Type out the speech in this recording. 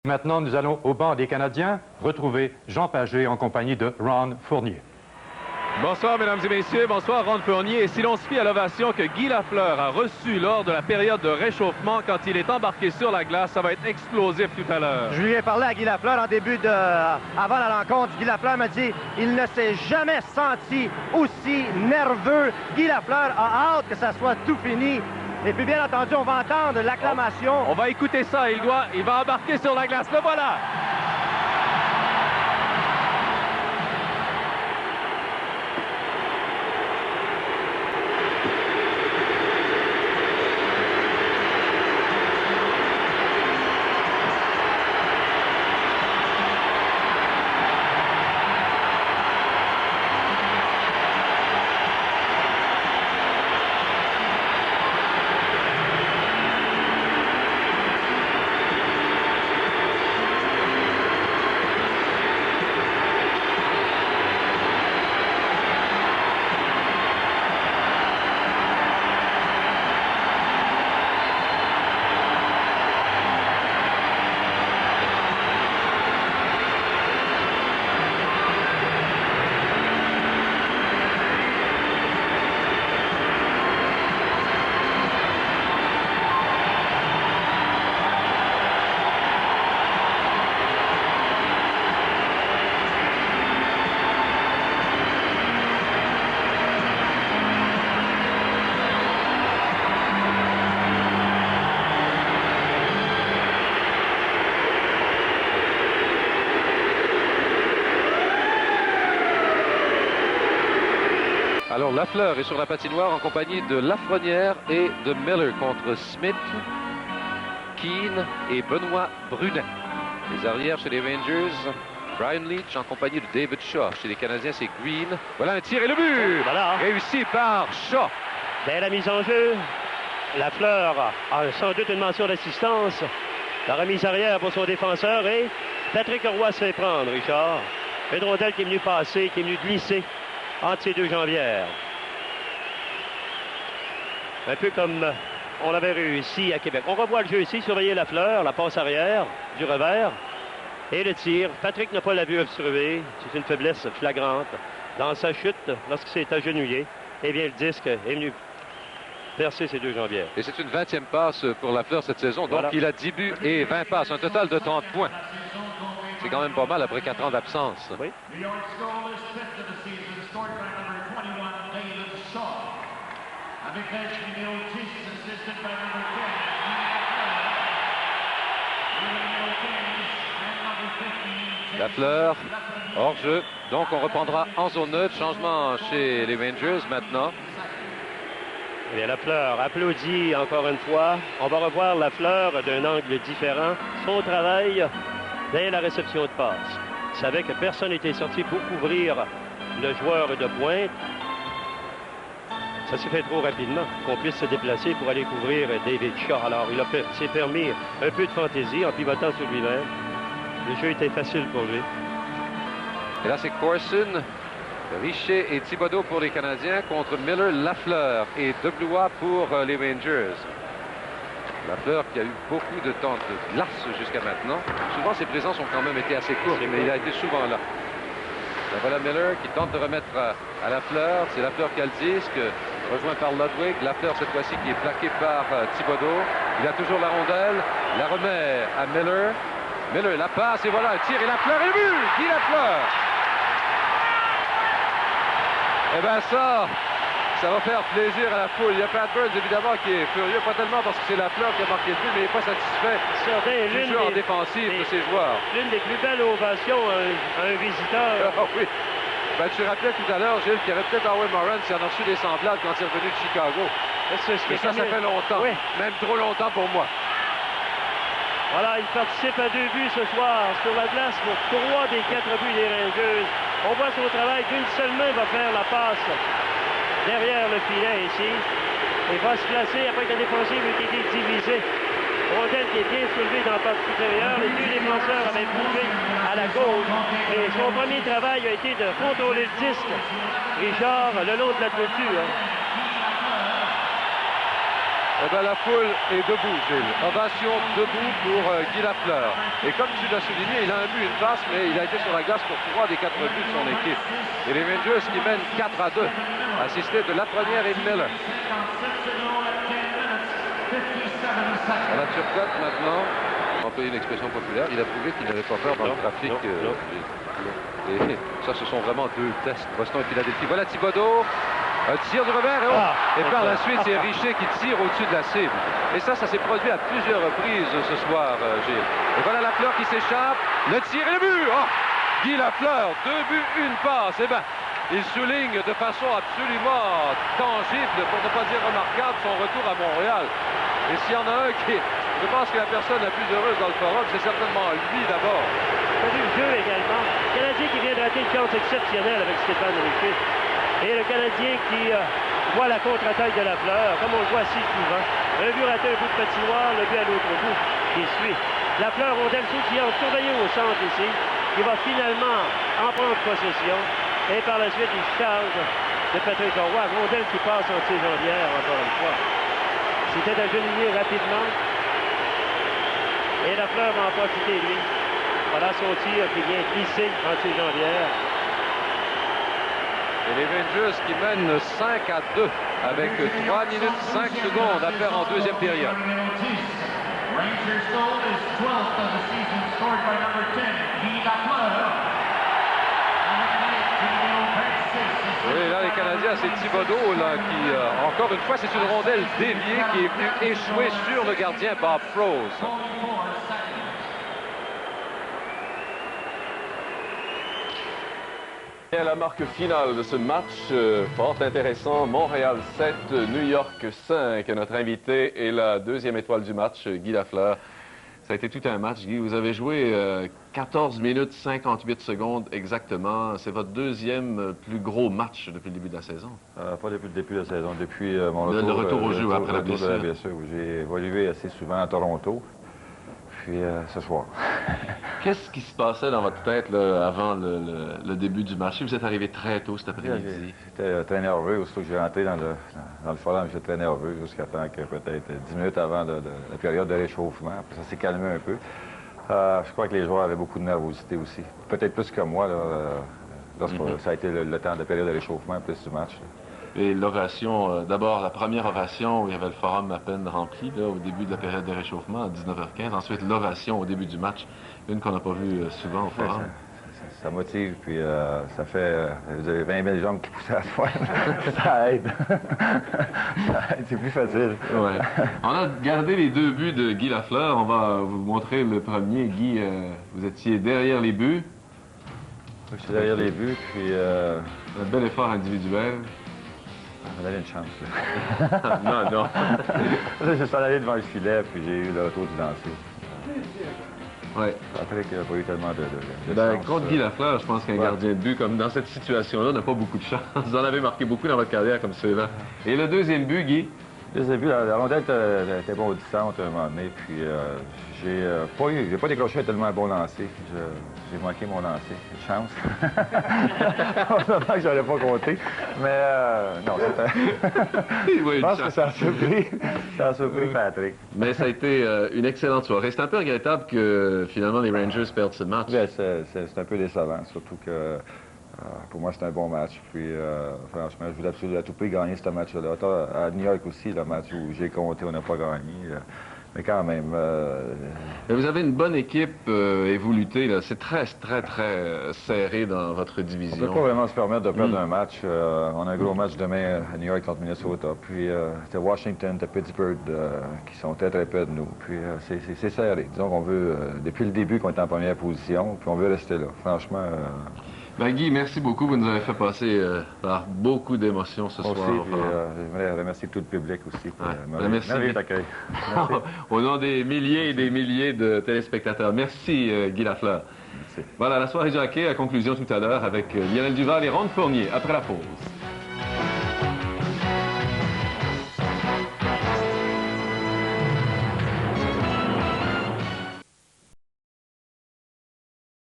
Maintenant, nous allons au banc des Canadiens retrouver Jean Pagé en compagnie de Ron Fournier. Bonsoir, mesdames et messieurs. Bonsoir, Ron Fournier. Et si l'on se fie à l'ovation que Guy Lafleur a reçue lors de la période de réchauffement, quand il est embarqué sur la glace, ça va être explosif tout à l'heure. Je lui ai parlé à Guy Lafleur en début de... avant la rencontre. Guy Lafleur m'a dit il ne s'est jamais senti aussi nerveux. Guy Lafleur a hâte que ça soit tout fini. Et puis, bien entendu, on va entendre l'acclamation. On va écouter ça. Il va embarquer sur la glace. Le voilà! Alors, Lafleur est sur la patinoire en compagnie de Lafrenière et de Miller contre Smith, Keane et Benoît Brunet. Les arrières chez les Rangers, Brian Leach en compagnie de David Shaw. Chez les Canadiens, c'est Green. Voilà un tir et le but! Voilà. Réussi par Shaw. Dès la mise en jeu, Lafleur a sans doute une mention d'assistance. La remise arrière pour son défenseur et Patrick Roy se fait prendre, Richard. Une rondelle qui est venue passer, qui est venue glisser entre ces deux jambières. Un peu comme on l'avait réussi à Québec. On revoit le jeu ici, surveiller Lafleur, la passe arrière du revers et le tir. Patrick n'a pas la vue obstruée. C'est une faiblesse flagrante. Dans sa chute, lorsqu'il s'est agenouillé, eh bien, le disque est venu percer ses deux jambières. Et c'est une 20e passe pour Lafleur cette saison. Donc, voilà. Il a 10 buts et 20 passes. Un total de 30 points. C'est quand même pas mal après 4 ans d'absence. Oui. Lafleur, hors jeu. Donc on reprendra en zone neutre. Changement chez les Rangers maintenant. Eh bien, Lafleur applaudit encore une fois. On va revoir Lafleur d'un angle différent. Son travail dès la réception de passe. Il savait que personne n'était sorti pour couvrir le joueur de pointe. Ça s'est fait trop rapidement qu'on puisse se déplacer pour aller couvrir David Shaw. Alors, il s'est permis un peu de fantaisie en pivotant sur lui-même. Le jeu était facile pour lui. Et là, c'est Corson, Richer et Thibodeau pour les Canadiens contre Miller, Lafleur et Deblois pour les Rangers. Lafleur qui a eu beaucoup de temps de glace jusqu'à maintenant. Souvent, ses présences ont quand même été assez courtes, mais il a été souvent là. Et voilà Miller qui tente de remettre à Lafleur. C'est Lafleur qui a le disque, rejoint par Ludwig. Lafleur, cette fois-ci, qui est plaqué par Thibodeau. Il a toujours la rondelle, la remet à Miller. Miller la passe et voilà un tir et Lafleur et le but! Guy Lafleur! Eh bien ça va faire plaisir à la foule. Il y a Pat Burns, évidemment, qui est furieux, pas tellement parce que c'est Lafleur qui a marqué le but, mais il n'est pas satisfait du jeu en défensive de ses joueurs. L'une des plus belles ovations à un visiteur. Ah oui. Ben, tu rappelais tout à l'heure, Gilles, qu'il y avait peut-être Howard Moran qui en a reçu des semblables quand il est revenu de Chicago. Mais ça fait longtemps. Oui. Même trop longtemps pour moi. Voilà, il participe à 2 buts ce soir sur la glace pour 3 des 4 buts des Rangers. On voit son travail d'une seule main va faire la passe derrière le filet ici. Et va se placer après que la défensive ait été divisée. Rondelle qui est bien soulevée dans la partie supérieure. Les deux défenseurs avaient bougé à la gauche. Mais son premier travail a été de contrôler le disque, Richard, le long de la clôture. Eh bien, la foule est debout, Gilles. Ovation debout pour Guy Lafleur. Et comme tu l'as souligné, il a un but, une passe, mais il a été sur la glace pour 3 des 4 buts de son équipe. Et les Rangers qui mènent 4-2, assistés de Lafrenière et de Miller. À la Turcotte maintenant, on peut une expression populaire, il a prouvé qu'il n'avait pas peur dans le trafic. Et ça, ce sont vraiment deux tests. Boston et Philadelphie. Voilà Thibodeau. Un tir du revers et par la suite, c'est Richer qui tire au-dessus de la cible. Et ça s'est produit à plusieurs reprises ce soir, Gilles. Et voilà Lafleur qui s'échappe. Le tir et le but. Oh, Guy Lafleur, 2 buts, 1 passe. Eh bien, il souligne de façon absolument tangible, pour ne pas dire remarquable, son retour à Montréal. Et s'il y en a un qui, je pense que la personne la plus heureuse dans le forum, c'est certainement lui d'abord. C'est du jeu également. Le Canadien qui vient de rater une chance exceptionnelle avec Stéphane Richer. Et le Canadien qui voit la contre-attaque de Lafleur, comme on le voit si souvent. Un but raté, un bout de patinoire, le but à l'autre bout qui suit. Lafleur, rondelle qui a surveillé au centre ici, qui va finalement en prendre possession. Et par la suite, il charge de Patrick Roy. Rondelle qui passe entre ses jambières, encore une fois. C'était agenouillé rapidement. Et Lafleur va en profiter, lui. Voilà son tir qui vient glisser entre ses jambières. Et les Rangers qui mènent 5-2 avec 3 minutes 5 secondes à faire en deuxième période. Oui, là, les Canadiens, c'est Thibodeau là, qui, encore une fois, c'est une rondelle déviée qui est venue échouer sur le gardien Bob Froese. Et la marque finale de ce match fort intéressant, Montréal 7, New York 5. Notre invité est la deuxième étoile du match, Guy Lafleur. Ça a été tout un match, Guy. Vous avez joué 14 minutes 58 secondes exactement. C'est votre deuxième plus gros match depuis le début de la saison. Pas depuis le début de la saison, depuis mon retour au jeu après la blessure. Où j'ai évolué assez souvent à Toronto. Puis ce soir. Qu'est-ce qui se passait dans votre tête là, avant le début du match? Vous êtes arrivé très tôt cet après-midi. J'étais très nerveux. Aussitôt que j'ai rentré dans le forum, j'étais très nerveux jusqu'à temps que peut-être 10 minutes avant la période de réchauffement. Après, ça s'est calmé un peu. Je crois que les joueurs avaient beaucoup de nervosité aussi. Peut-être plus que moi, lorsque ça a été le temps de la période de réchauffement, plus du match. Là. Et l'ovation, d'abord la première ovation où il y avait le forum à peine rempli là, au début de la période de réchauffement à 19h15. Ensuite l'ovation au début du match, une qu'on n'a pas vue souvent au forum. Ça motive, puis ça fait... vous avez 20 000 jambes qui poussent à la fois. Ça aide. Ça aide, c'est plus facile. Ouais. On a gardé les 2 buts de Guy Lafleur. On va vous montrer le premier. Guy, vous étiez derrière les buts. Je suis derrière les buts, puis... Un bel effort individuel. On avait une chance. Non, non. Je suis allé devant le filet, puis j'ai eu le retour du lancer. Ouais. Patrick n'a pas eu tellement de chance. Contre Guy Lafleur, je pense qu'un gardien de but, comme dans cette situation-là, n'a pas beaucoup de chance. Vous en avez marqué beaucoup dans votre carrière comme suivant. Et le deuxième but, Guy? Le deuxième but, la rondelle était bon au distance à un moment donné, puis j'ai pas décroché tellement un bon lancer. J'ai manqué mon lancer. Une chance. Que j'aurais pas compté. Mais non, c'était... Je pense que ça a surpris Patrick. Mais ça a été une excellente soirée. C'est un peu regrettable que finalement les Rangers perdent ce match. Bien, c'est un peu décevant, surtout que pour moi c'est un bon match. Puis franchement, je voulais absolument à tout prix gagner ce match-là. À New York aussi, le match où j'ai compté, on n'a pas gagné. Mais quand même... Mais vous avez une bonne équipe et vous luttez. C'est très serré dans votre division. On ne peut pas vraiment se permettre de perdre un match. On a un gros match demain à New York contre Minnesota. Puis c'est Washington, c'est Pittsburgh qui sont très près de nous. Puis c'est serré. Disons qu'on veut, depuis le début qu'on est en première position, puis on veut rester là. Franchement... Ben Guy, merci beaucoup. Vous nous avez fait passer par beaucoup d'émotions ce soir. J'aimerais remercier tout le public aussi pour merci. Accueil. Au nom des milliers et des milliers de téléspectateurs. Merci Guy Lafleur. Merci. Voilà, la soirée du hockey à conclusion tout à l'heure avec Lionel Duval et Ron Fournier après la pause.